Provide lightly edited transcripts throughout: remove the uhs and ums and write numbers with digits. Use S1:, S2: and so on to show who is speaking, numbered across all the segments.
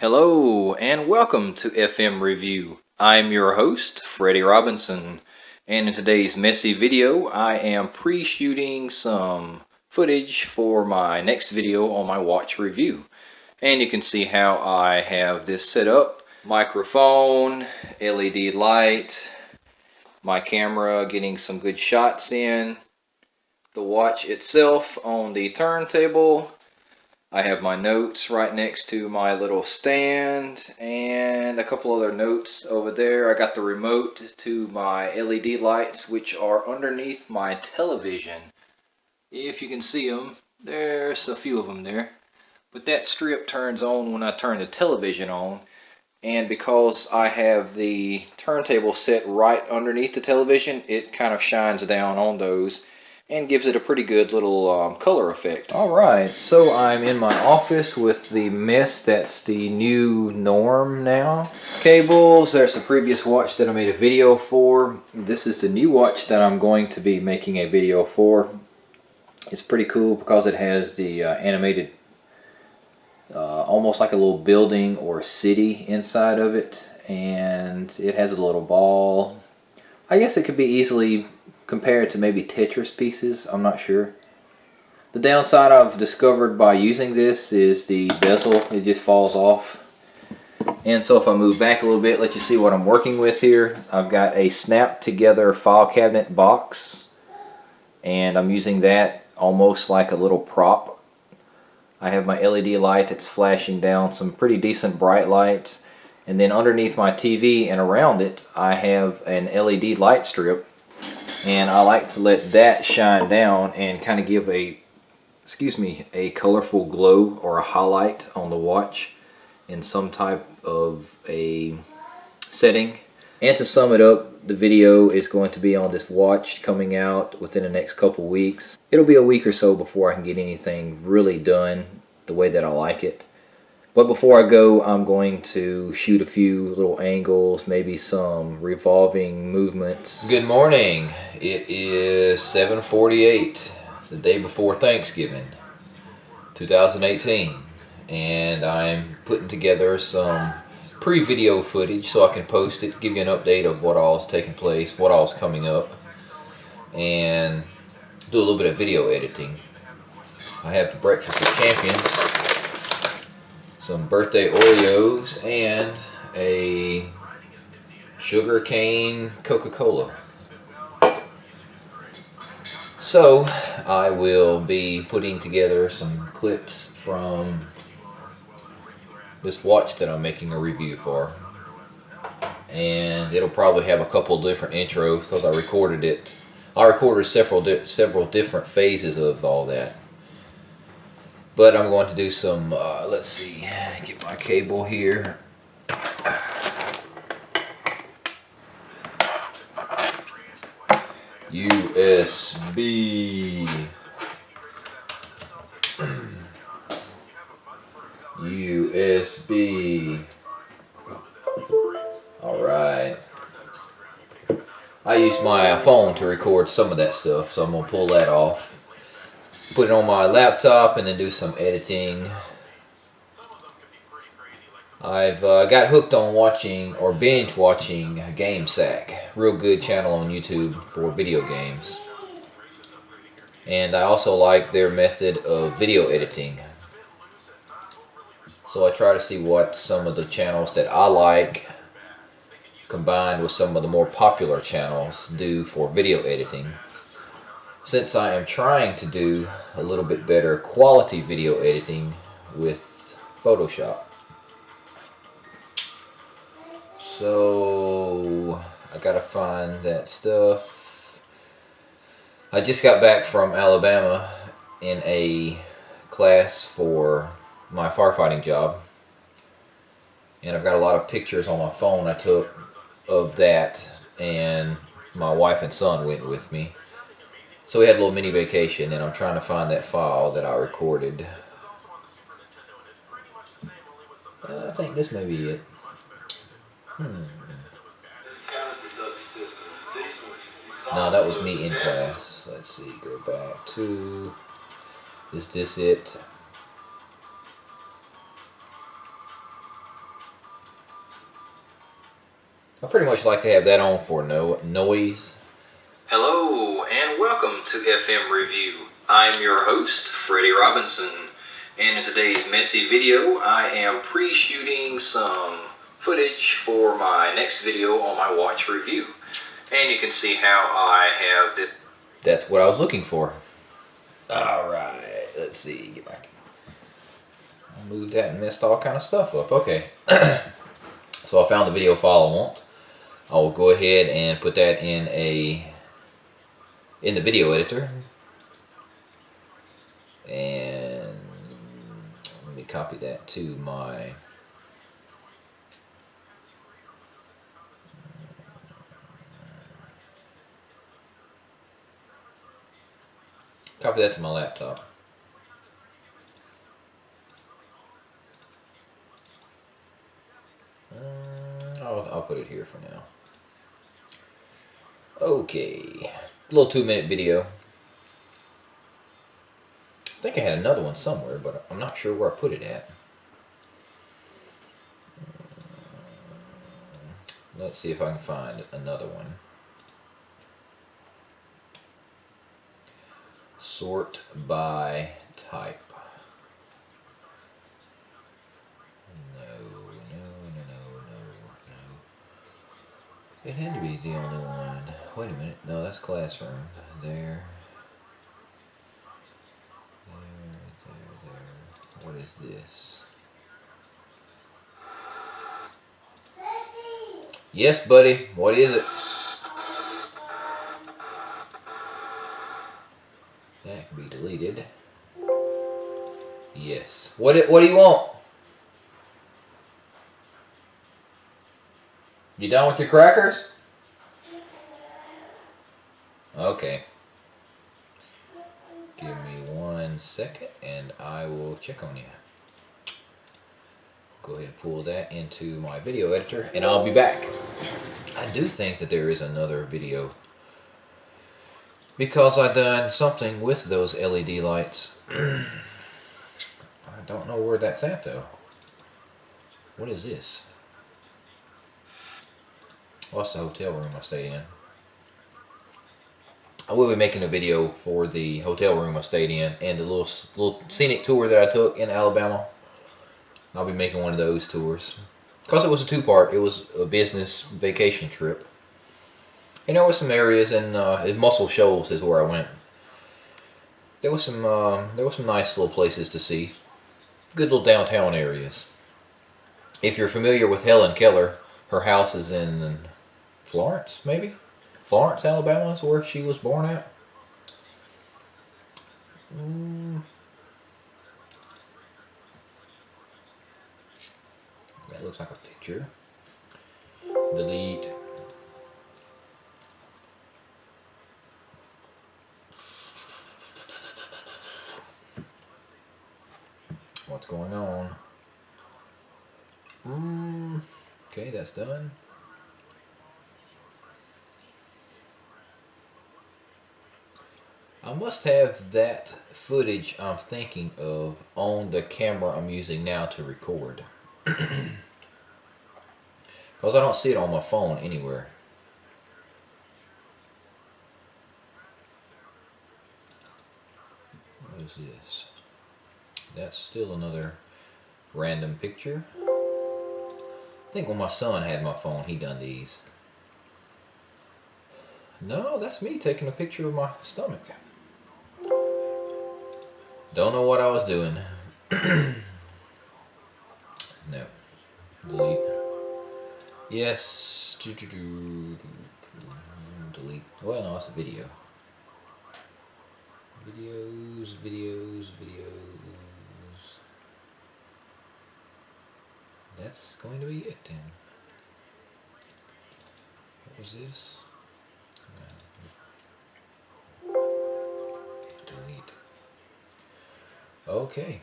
S1: Hello and welcome to FMRevu. I'm your host, Freddie Robinson, and in today's messy video, I am pre-shooting some footage for my next video on my watch review. And you can see how I have this set up. Microphone, LED light, my camera getting some good shots in, the watch itself on the turntable. I have my notes right next to my little stand and a couple other notes over there. I got the remote to my LED lights, which are underneath my television. If you can see them, there's a few of them there. But that strip turns on when I turn the television on. And because I have the turntable set right underneath the television, it kind of shines down on those and gives it a pretty good little color effect. Alright, so I'm in my office with the mess that's the new norm now. Cables, there's the previous watch that I made a video for. This is the new watch that I'm going to be making a video for. It's pretty cool because it has the animated, almost like a little building or city inside of it. And it has a little ball. I guess it could be easily compared to maybe Tetris pieces, I'm not sure. The downside I've discovered by using this is the bezel, it just falls off. And so if I move back a little bit, let you see what I'm working with here. I've got a snap together file cabinet box, and I'm using that almost like a little prop. I have my LED light that's flashing down some pretty decent bright lights, and then underneath my TV and around it I have an LED light strip. And I like to let that shine down and kind of give a colorful glow or a highlight on the watch in some type of a setting. And to sum it up, the video is going to be on this watch coming out within the next couple weeks. It'll be a week or so before I can get anything really done the way that I like it. But before I go, I'm going to shoot a few little angles, maybe some revolving movements. Good morning. It is 7:48, the day before Thanksgiving, 2018. And I'm putting together some pre-video footage so I can post it, give you an update of what all's taking place, what all's coming up, and do a little bit of video editing. I have the Breakfast of Champions, some birthday Oreos, and a sugar cane Coca-Cola. So I will be putting together some clips from this watch that I'm making a review for, and it'll probably have a couple different intros because I recorded it. I recorded several different phases of all that. But I'm going to do some, let's see, get my cable here. USB. USB. Alright. I used my phone to record some of that stuff, so I'm going to pull that off. Put it on my laptop and then do some editing. I've got hooked on watching or binge watching GameSack. Real good channel on YouTube for video games. And I also like their method of video editing. So I try to see what some of the channels that I like combined with some of the more popular channels do for video editing. Since I am trying to do a little bit better quality video editing with Photoshop. So I gotta find that stuff. I just got back from Alabama in a class for my firefighting job, and I've got a lot of pictures on my phone I took of that, and my wife and son went with me. So we had a little mini vacation, and I'm trying to find that file that I recorded. I think this may be it. No, that was me in class. Let's see, go back to... Is this it? I pretty much like to have that on for noise. Hello and welcome to FMRevu. I'm your host, Freddie Robinson, and in today's messy video, I am pre-shooting some footage for my next video on my watch review. And you can see how I have That's what I was looking for. Alright, let's see, get back. I moved that and messed all kind of stuff up. Okay. So I found the video file I want. I will go ahead and put that in the video editor. And let me copy that to my laptop. I'll put it here for now. Okay, a little 2-minute video. I think I had another one somewhere, but I'm not sure where I put it at. Let's see if I can find another one. Sort by type. It had to be the only one. Wait a minute. No, that's classroom. There. What is this? Yes, buddy. What is it? That can be deleted. Yes. What do you want? You done with your crackers? Okay. Give me 1 second and I will check on you. Go ahead and pull that into my video editor and I'll be back. I do think that there is another video because I done something with those LED lights. I don't know where that's at though. What is this? What's the hotel room I stayed in? I will be making a video for the hotel room I stayed in and the little scenic tour that I took in Alabama. I'll be making one of those tours. Because it was a 2-part, it was a business vacation trip. And there were some areas in Muscle Shoals is where I went. There was some nice little places to see. Good little downtown areas. If you're familiar with Helen Keller, her house is in Florence, maybe? Florence, Alabama is where she was born at. That looks like a picture. Delete. What's going on? Okay, that's done. I must have that footage I'm thinking of on the camera I'm using now to record. Because I don't see it on my phone anywhere. What is this? That's still another random picture. I think when my son had my phone, he done these. No, that's me taking a picture of my stomach. Don't know what I was doing. No. Delete. Yes. Delete. Well, no, it's a video. Videos. That's going to be it then. What was this? Delete. Okay.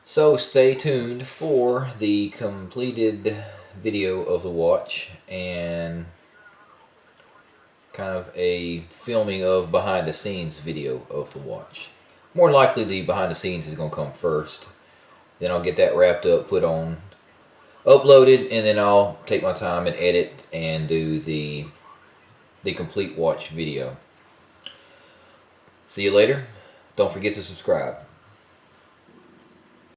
S1: So stay tuned for the completed video of the watch and kind of a filming of behind the scenes video of the watch. More likely the behind the scenes is going to come first. Then I'll get that wrapped up, put on uploaded, and then I'll take my time and edit and do the complete watch video. See you later. Don't forget to subscribe.